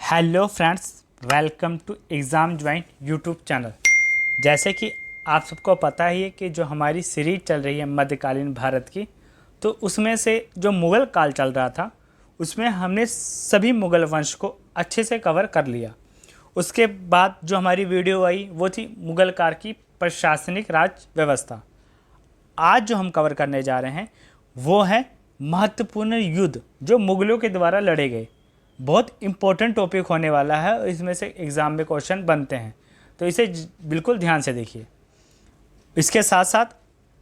Hello friends, welcome to exam join YouTube channel. जैसे कि आप सबको पता ही है कि जो हमारी सीरीज चल रही है मध्यकालीन भारत की, तो उसमें से जो मुग़ल काल चल रहा था उसमें हमने सभी मुग़ल वंश को अच्छे से कवर कर लिया। उसके बाद जो हमारी वीडियो आई वो थी मुग़ल काल की प्रशासनिक राज व्यवस्था। आज जो हम कवर करने जा रहे हैं वो है महत्वपूर्ण युद्ध जो मुग़लों के द्वारा लड़े गए। बहुत इम्पोर्टेंट टॉपिक होने वाला है और इसमें से एग्ज़ाम में क्वेश्चन बनते हैं, तो इसे बिल्कुल ध्यान से देखिए। इसके साथ साथ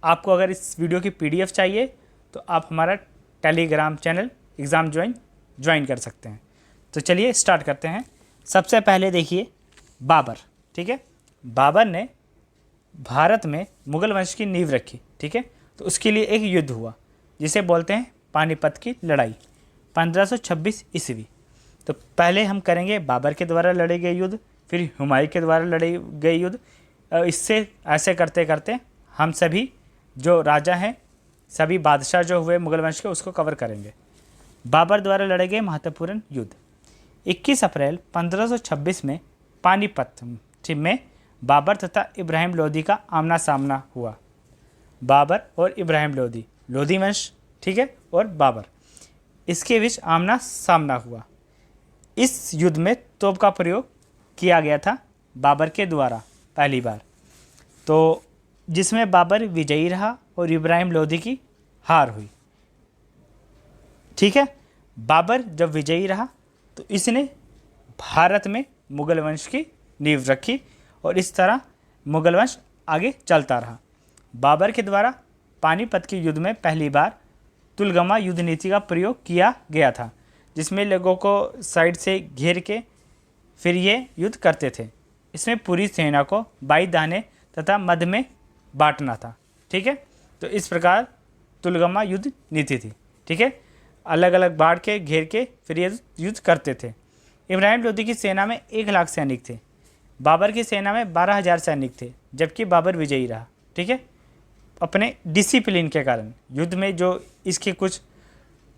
आपको अगर इस वीडियो की पीडीएफ चाहिए तो आप हमारा टेलीग्राम चैनल एग्ज़ाम ज्वाइन कर सकते हैं। तो चलिए स्टार्ट करते हैं। सबसे पहले देखिए बाबर। ठीक है, बाबर ने भारत में मुग़ल वंश की नींव रखी। ठीक है, तो उसके लिए एक युद्ध हुआ जिसे बोलते हैं पानीपत की लड़ाई, 1526 ईस्वी। तो पहले हम करेंगे बाबर के द्वारा लड़े गए युद्ध, फिर हुमायूं के द्वारा लड़े गए युद्ध। इससे ऐसे करते करते हम सभी जो राजा हैं, सभी बादशाह जो हुए मुग़ल वंश के, उसको कवर करेंगे। बाबर द्वारा लड़े गए महत्वपूर्ण युद्ध। 21 अप्रैल 1526 में पानीपत में बाबर तथा इब्राहिम लोदी का आमना सामना हुआ। बाबर और इब्राहिम लोदी, लोदी वंश, ठीक है, और बाबर, इसके बीच आमना सामना हुआ। इस युद्ध में तोप का प्रयोग किया गया था बाबर के द्वारा पहली बार, तो जिसमें बाबर विजयी रहा और इब्राहिम लोदी की हार हुई। ठीक है, बाबर जब विजयी रहा तो इसने भारत में मुग़ल वंश की नींव रखी और इस तरह मुग़ल वंश आगे चलता रहा। बाबर के द्वारा पानीपत के युद्ध में पहली बार तुलगमा युद्ध नीति का प्रयोग किया गया था, जिसमें लोगों को साइड से घेर के फिर ये युद्ध करते थे। इसमें पूरी सेना को 22 दाने तथा मध्य में बांटना था। ठीक है, तो इस प्रकार तुलगमा युद्ध नीति थी। ठीक है, अलग अलग बांट के घेर के फिर ये युद्ध करते थे। इब्राहिम लोदी की सेना में 1 लाख सैनिक थे, बाबर की सेना में 12,000 सैनिक थे, जबकि बाबर विजयी रहा। ठीक है, अपने डिसिप्लिन के कारण युद्ध में जो इसके कुछ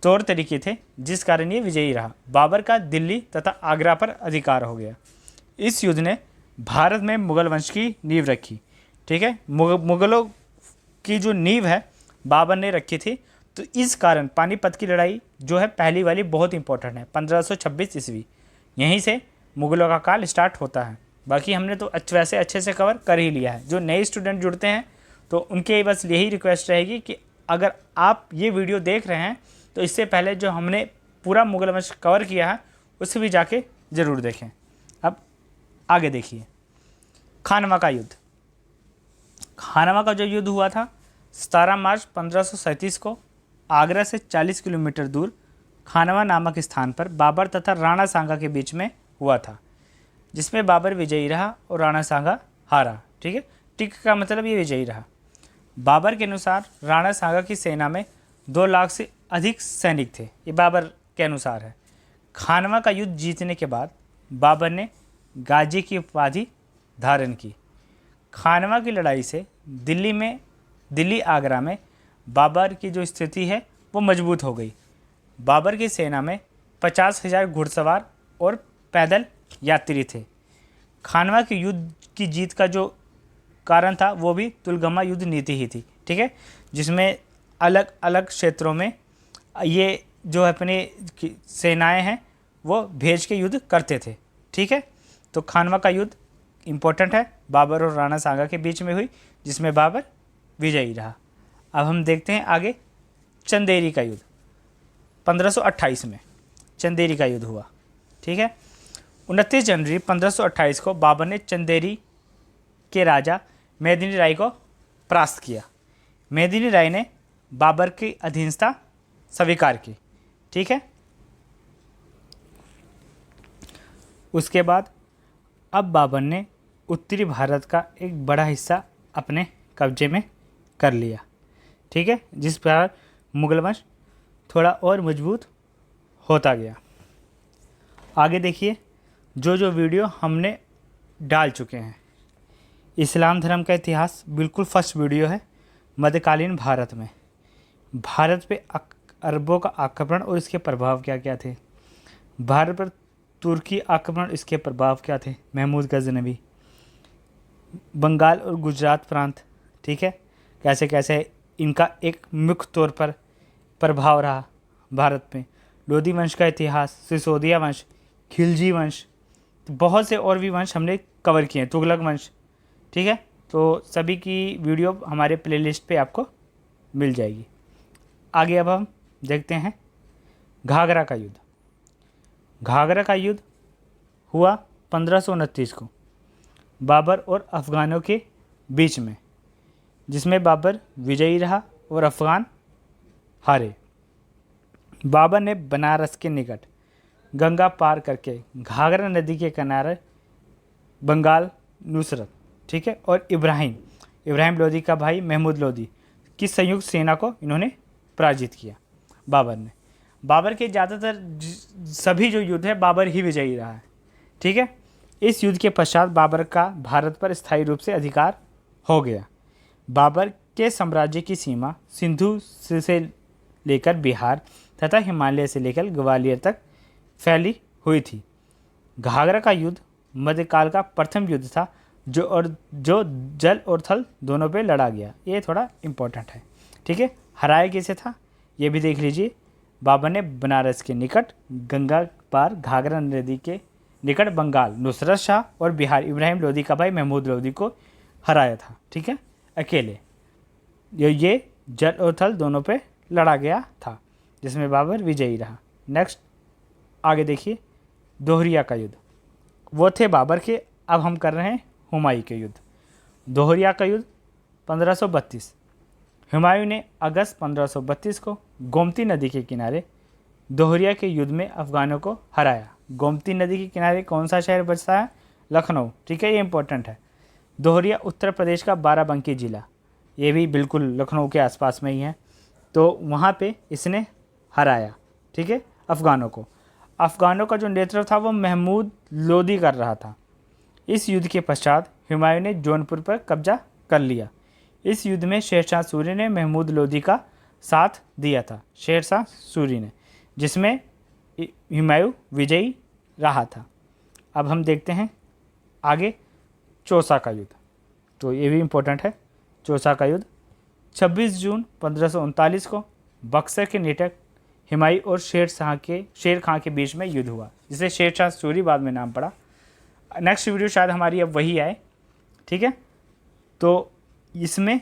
तौर तरीके थे जिस कारण ये विजयी रहा। बाबर का दिल्ली तथा आगरा पर अधिकार हो गया। इस युद्ध ने भारत में मुग़ल वंश की नींव रखी। ठीक है, मुग़लों की जो नींव है बाबर ने रखी थी, तो इस कारण पानीपत की लड़ाई जो है पहली वाली बहुत इंपॉर्टेंट है। 1526 ईस्वी, यहीं से मुग़लों का काल स्टार्ट होता है। बाकी हमने तो वैसे अच्छे से कवर कर ही लिया है। जो नए स्टूडेंट जुड़ते हैं तो उनके बस यही रिक्वेस्ट रहेगी कि अगर आप ये वीडियो देख रहे हैं तो इससे पहले जो हमने पूरा मुग़ल वंश कवर किया है उसे भी जाके ज़रूर देखें। अब आगे देखिए, खानवा का युद्ध। खानवा का जो युद्ध हुआ था 17 मार्च 1537 को आगरा से 40 किलोमीटर दूर खानवा नामक स्थान पर बाबर तथा राणा सांगा के बीच में हुआ था, जिसमें बाबर विजयी रहा और राणा सांगा हारा। ठीक है, टिक का मतलब ये विजयी रहा। बाबर के अनुसार राणा सांगा की सेना में 2 लाख से अधिक सैनिक थे, ये बाबर के अनुसार है। खानवा का युद्ध जीतने के बाद बाबर ने गाजी की उपाधि धारण की। खानवा की लड़ाई से दिल्ली आगरा में बाबर की जो स्थिति है वो मजबूत हो गई। बाबर की सेना में 50,000 घुड़सवार और पैदल यात्री थे। खानवा के युद्ध की जीत का जो कारण था वो भी तुलगमा युद्ध नीति ही थी। ठीक है, जिसमें अलग अलग क्षेत्रों में ये जो अपने सेनाएं हैं वो भेज के युद्ध करते थे। ठीक है, तो खानवा का युद्ध इम्पोर्टेंट है, बाबर और राणा सांगा के बीच में हुई, जिसमें बाबर विजयी रहा। अब हम देखते हैं आगे चंदेरी का युद्ध। 1528 में चंदेरी का युद्ध हुआ। ठीक है, 29 जनवरी 1528 को बाबर ने चंदेरी के राजा मेदिनी राय को परास्त किया। मेदिनी राय ने बाबर की अधीनता स्वीकार की। ठीक है, उसके बाद अब बाबर ने उत्तरी भारत का एक बड़ा हिस्सा अपने कब्जे में कर लिया। ठीक है, जिस पर मुग़ल वंश थोड़ा और मजबूत होता गया। आगे देखिए, जो वीडियो हमने डाल चुके हैं। इस्लाम धर्म का इतिहास बिल्कुल फर्स्ट वीडियो है। मध्यकालीन भारत में भारत पे अरबों का आक्रमण और इसके प्रभाव क्या क्या थे। भारत पर तुर्की आक्रमण, इसके प्रभाव क्या थे? महमूद गजनवी, बंगाल और गुजरात प्रांत, ठीक है, कैसे कैसे इनका एक मुख्य तौर पर प्रभाव रहा भारत में। लोधी वंश का इतिहास, सिसोदिया वंश, खिलजी वंश, तो बहुत से और भी वंश हमने कवर किए हैं, तुगलक वंश, ठीक है। तो सभी की वीडियो हमारे प्लेलिस्ट पे आपको मिल जाएगी। आगे अब हम देखते हैं घाघरा का युद्ध। घाघरा का युद्ध हुआ 1529 को बाबर और अफ़गानों के बीच में, जिसमें बाबर विजयी रहा और अफ़गान हारे। बाबर ने बनारस के निकट गंगा पार करके घाघरा नदी के किनारे बंगाल नुसरत, ठीक है, और इब्राहिम लोदी का भाई महमूद लोदी की संयुक्त सेना को इन्होंने पराजित किया बाबर ने। बाबर के ज़्यादातर सभी जो युद्ध है बाबर ही विजयी रहा है, ठीक है। इस युद्ध के पश्चात बाबर का भारत पर स्थायी रूप से अधिकार हो गया। बाबर के साम्राज्य की सीमा सिंधु से लेकर बिहार तथा हिमालय से लेकर ग्वालियर तक फैली हुई थी। घाघरा का युद्ध मध्यकाल का प्रथम युद्ध था जो जल और थल दोनों पे लड़ा गया। ये थोड़ा इम्पोर्टेंट है, ठीक है। हराया कैसे था ये भी देख लीजिए। बाबर ने बनारस के निकट गंगा पार घाघरा नदी के निकट बंगाल नुसरत शाह और बिहार इब्राहिम लोदी का भाई महमूद लोदी को हराया था, ठीक है, अकेले। ये जल और थल दोनों पे लड़ा गया था, जिसमें बाबर विजयी रहा। नेक्स्ट आगे देखिए, दोहरिया का युद्ध। वो थे बाबर के, अब हम कर रहे हैं हुमायूं के युद्ध। दोहरिया का युद्ध 1532। हुमायूं ने अगस्त 1532 को गोमती नदी के किनारे दोहरिया के युद्ध में अफ़गानों को हराया। गोमती नदी के किनारे कौन सा शहर बचता है? लखनऊ, ठीक है, ये इंपॉर्टेंट है। दोहरिया उत्तर प्रदेश का बाराबंकी जिला, ये भी बिल्कुल लखनऊ के आसपास में ही है। तो वहाँ पे इसने हराया, ठीक है, अफ़गानों को। अफ़गानों का जो नेतृत्व था वो महमूद लोदी कर रहा था। इस युद्ध के पश्चात हुमायूं ने जौनपुर पर कब्जा कर लिया। इस युद्ध में शेरशाह सूरी ने महमूद लोदी का साथ दिया था, शेरशाह सूरी ने, जिसमें हुमायूं विजयी रहा था। अब हम देखते हैं आगे चौसा का युद्ध। तो ये भी इम्पोर्टेंट है। चौसा का युद्ध 26 जून 1539 को बक्सर के निकट हुमायूं और शेर खां के बीच में युद्ध हुआ, जिसे शेरशाह सूरी बाद में नाम पड़ा। नेक्स्ट वीडियो शायद हमारी अब वही आए, ठीक है। तो इसमें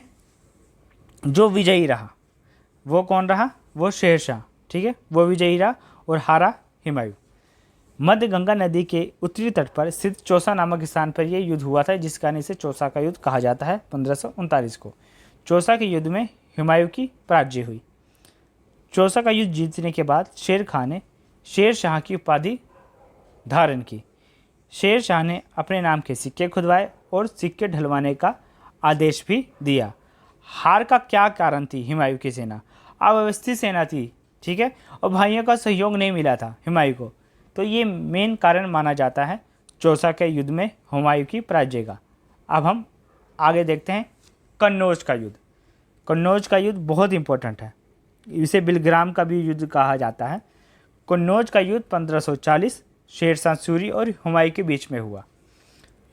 जो विजयी रहा वो कौन रहा? वो शेरशाह, ठीक है, वो विजयी रहा और हारा हुमायूं। मध्य गंगा नदी के उत्तरी तट पर स्थित चौसा नामक स्थान पर यह युद्ध हुआ था, जिस कारण इसे चौसा का युद्ध कहा जाता है। 1539 को चौसा के युद्ध में हुमायूं की पराजय हुई। चौसा का युद्ध जीतने के बाद शेर खां ने शेर शाह की उपाधि धारण की। शेर शाह ने अपने नाम के सिक्के खुदवाए और सिक्के ढलवाने का आदेश भी दिया। हार का क्या कारण थी? हुमायूं की सेना अव्यवस्थित सेना थी, ठीक है, और भाइयों का सहयोग नहीं मिला था हुमायूं को। तो ये मेन कारण माना जाता है चौसा के युद्ध में हुमायूं की पराजय का। अब हम आगे देखते हैं कन्नौज का युद्ध। कन्नौज का युद्ध बहुत इंपॉर्टेंट है, इसे बिलग्राम का भी युद्ध कहा जाता है। कन्नौज का युद्ध 1540 शेरशाह सूरी और हुमायूं के बीच में हुआ।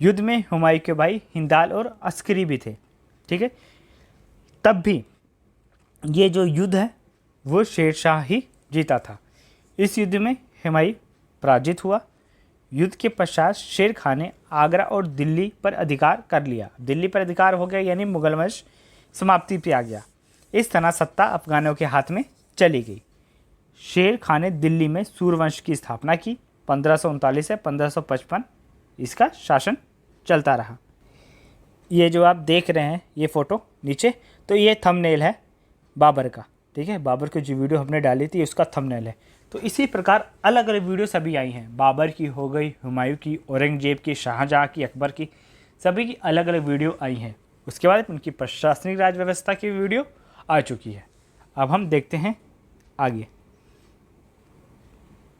युद्ध में हुमायूं के भाई हिंदाल और अस्करी भी थे, ठीक है। तब भी ये जो युद्ध है वो शेरशाह ही जीता था। इस युद्ध में हुमायूं पराजित हुआ। युद्ध के पश्चात शेर खां ने आगरा और दिल्ली पर अधिकार कर लिया। दिल्ली पर अधिकार हो गया यानी मुगल वंश समाप्ति पे आ गया। इस तरह सत्ता अफगानों के हाथ में चली गई। शेर खां ने दिल्ली में सूर्यवंश की स्थापना की। 1539 से 1555 इसका शासन चलता रहा। ये जो आप देख रहे हैं ये फ़ोटो नीचे, तो ये थंबनेल है बाबर का, ठीक है। बाबर की जो वीडियो हमने डाली थी उसका थंबनेल है। तो इसी प्रकार अलग अलग वीडियो सभी आई हैं। बाबर की हो गई, हुमायूं की, औरंगजेब की, शाहजहाँ की, अकबर की, सभी की अलग अलग वीडियो आई हैं। उसके बाद उनकी प्रशासनिक राज व्यवस्था की वीडियो आ चुकी है। अब हम देखते हैं आगे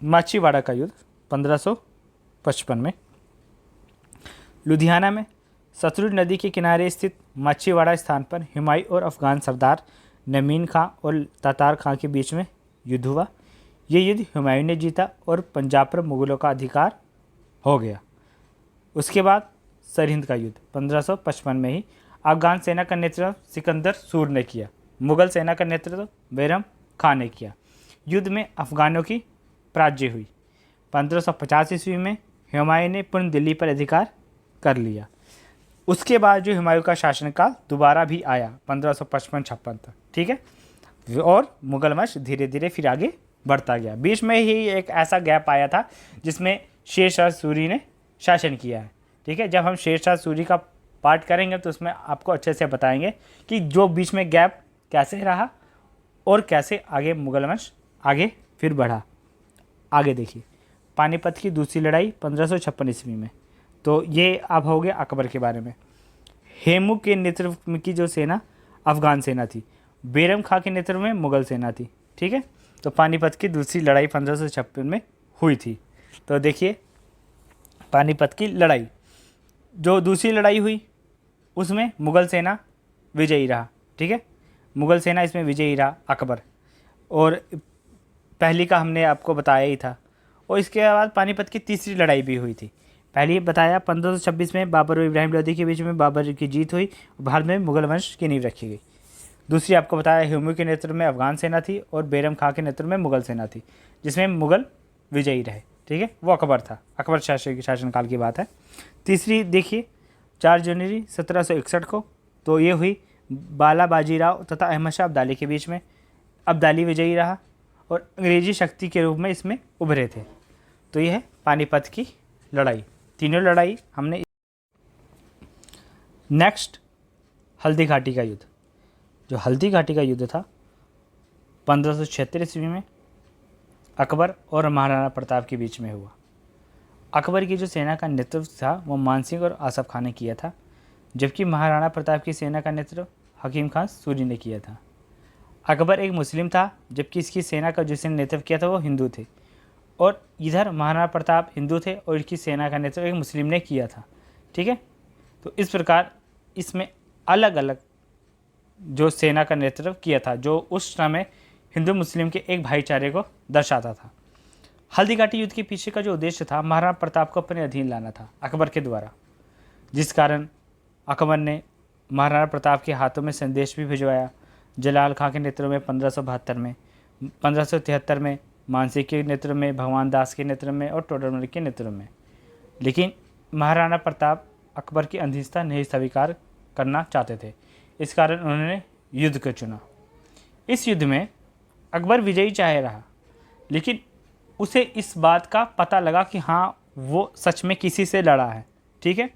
माछीवाड़ा का युद्ध 1555 में। लुधियाना में सतलुज नदी के किनारे स्थित माछीवाड़ा स्थान पर हुमायूं और अफगान सरदार नमीन खां और तातार खां के बीच में युद्ध हुआ। ये युद्ध हुमायूं ने जीता और पंजाब पर मुगलों का अधिकार हो गया। उसके बाद सरहिंद का युद्ध 1555 में ही अफगान सेना का नेतृत्व सिकंदर सूर ने किया, मुगल सेना का नेतृत्व बैरम खान ने किया। युद्ध में अफगानों की पराजय हुई। 1550 ईस्वी में हुमायूं ने पूर्ण दिल्ली पर अधिकार कर लिया। उसके बाद जो हुमायूं का शासनकाल दोबारा भी आया 1555-56 तक, ठीक है। और मुगल वंश धीरे धीरे फिर आगे बढ़ता गया। बीच में ही एक ऐसा गैप आया था जिसमें शेर शाह सूरी ने शासन किया है, ठीक है। जब हम शेर शाह सूरी का पार्ट करेंगे तो उसमें आपको अच्छे से बताएंगे कि जो बीच में गैप कैसे रहा और कैसे आगे मुगल वंश आगे फिर बढ़ा। आगे देखिए, पानीपत की दूसरी लड़ाई 1556 ईस्वी में। तो ये अब हो गया अकबर के बारे में। हेमू के नेतृत्व की जो सेना अफगान सेना थी, बैरम खां के नेतृत्व में मुगल सेना थी, ठीक है। तो पानीपत की दूसरी लड़ाई 1556 में हुई थी। तो देखिए, पानीपत की लड़ाई, जो दूसरी लड़ाई हुई उसमें मुगल सेना विजयी रहा, ठीक है। मुगल सेना इसमें विजयी रहा, अकबर। और पहली का हमने आपको बताया ही था। और इसके बाद पानीपत की तीसरी लड़ाई भी हुई थी। पहले बताया 1526 में बाबर और इब्राहिम लोदी के बीच में बाबर की जीत हुई, भारत में मुगल वंश की नींव रखी गई। दूसरी आपको बताया हुमायूं के नेतृत्व में अफगान सेना थी और बैरम खां के नेतृत्व में मुगल सेना थी, जिसमें मुगल विजयी रहे, ठीक है। वो अकबर था, अकबर शासनकाल की बात है। तीसरी देखिए, 4 जनवरी 1761 को, तो ये हुई बाला बाजीराव तथा अहमद शाह अब्दाली के बीच में। अब्दाली विजयी रहा और अंग्रेजी शक्ति के रूप में इसमें उभरे थे। तो यह है पानीपत की लड़ाई। तीनों लड़ाई हमने। नेक्स्ट, हल्दी घाटी का युद्ध। जो हल्दी घाटी का युद्ध था 1576 ईस्वी में अकबर और महाराणा प्रताप के बीच में हुआ। अकबर की जो सेना का नेतृत्व था वो मान सिंह और आसफ खान ने किया था, जबकि महाराणा प्रताप की सेना का नेतृत्व हकीम खान सूरी ने किया था। अकबर एक मुस्लिम था, जबकि इसकी सेना का जिसने नेतृत्व किया था वो हिंदू थे। और इधर महाराणा प्रताप हिंदू थे और इसकी सेना का नेतृत्व एक मुस्लिम ने किया था, ठीक है। तो इस प्रकार इसमें अलग अलग जो सेना का नेतृत्व किया था, जो उस समय हिंदू मुस्लिम के एक भाईचारे को दर्शाता था। हल्दी घाटी युद्ध के पीछे का जो उद्देश्य था, महाराणा प्रताप को अपने अधीन लाना था अकबर के द्वारा, जिस कारण अकबर ने महाराणा प्रताप के हाथों में संदेश भी भिजवाया। जलाल खां के नेतृत्व में 1572 में, 1573 में मानसिंह के नेतृत्व में, भगवान दास के नेतृत्व में और टोडरमल के नेतृत्व में। लेकिन महाराणा प्रताप अकबर की अधीनता नहीं स्वीकार करना चाहते थे, इस कारण उन्होंने युद्ध को चुना। इस युद्ध में अकबर विजयी चाहे रहा, लेकिन उसे इस बात का पता लगा कि हाँ वो सच में किसी से लड़ा है, ठीक है।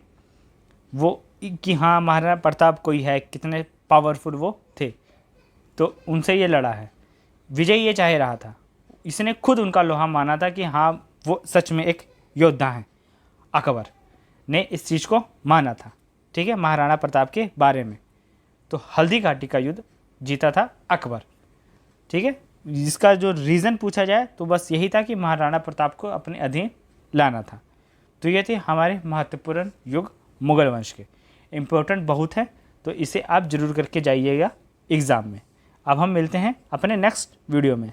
वो कि हाँ महाराणा प्रताप कोई है, कितने पावरफुल वो थे, तो उनसे ये लड़ा है। विजय ये चाहे रहा था, इसने खुद उनका लोहा माना था कि हाँ वो सच में एक योद्धा हैं। अकबर ने इस चीज़ को माना था, ठीक है, महाराणा प्रताप के बारे में। तो हल्दी घाटी का युद्ध जीता था अकबर, ठीक है। जिसका जो रीज़न पूछा जाए तो बस यही था कि महाराणा प्रताप को अपने अधीन लाना था। तो ये थे हमारे महत्वपूर्ण युग मुगल वंश के। इम्पोर्टेंट बहुत है, तो इसे आप ज़रूर करके जाइएगा एग्ज़ाम में। अब हम मिलते हैं अपने नेक्स्ट वीडियो में।